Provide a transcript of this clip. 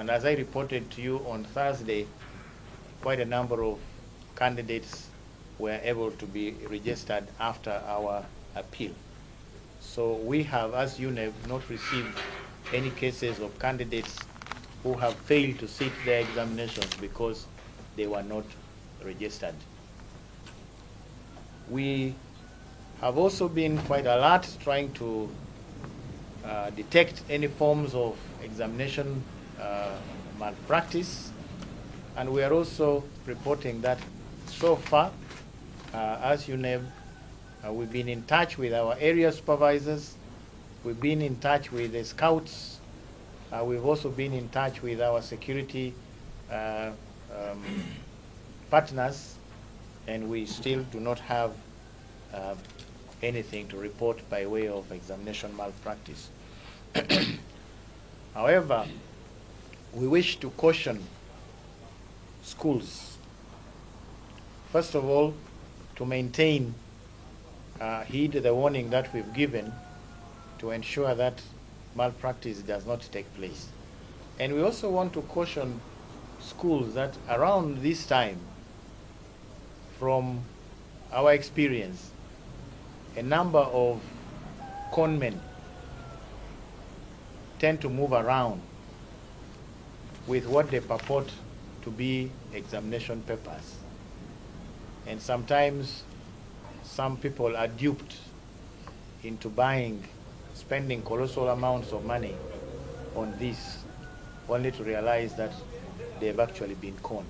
And as I reported to you on Thursday, quite a number of candidates were able to be registered after our appeal. So we have, as UNEB, not received any cases of candidates who have failed to sit their examinations because they were not registered. We have also been quite alert trying to detect any forms of examination malpractice, and we are also reporting that so far, as UNEB, we've been in touch with our area supervisors, we've been in touch with the scouts, we've also been in touch with our security partners, and we still do not have anything to report by way of examination malpractice. However, we wish to caution schools, first of all, to maintain, heed the warning that we've given to ensure that malpractice does not take place. And we also want to caution schools that around this time, from our experience, a number of conmen tend to move around with what they purport to be examination papers. And sometimes some people are duped into spending colossal amounts of money on this, only to realize that they've actually been conned.